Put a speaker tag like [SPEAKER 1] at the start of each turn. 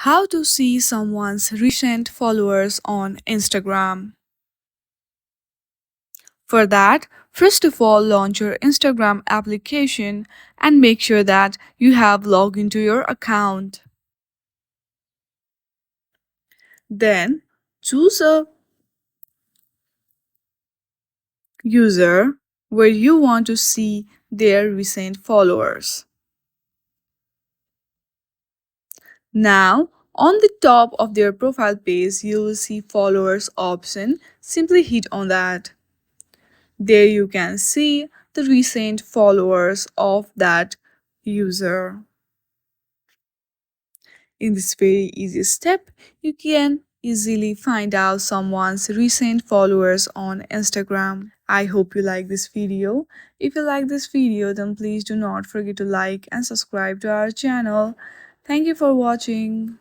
[SPEAKER 1] How to see someone's recent followers on Instagram. For that, first of all, launch your Instagram application and make sure that you have logged into your account. Then, choose a user where you want to see their recent followers. Now, on the top of their profile page, you will see followers option. Simply hit on that. There you can see the recent followers of that user. In this very easy step, you can easily find out someone's recent followers on Instagram. I hope you like this video. If you like this video, then please do not forget to like and subscribe to our channel. Thank you for watching.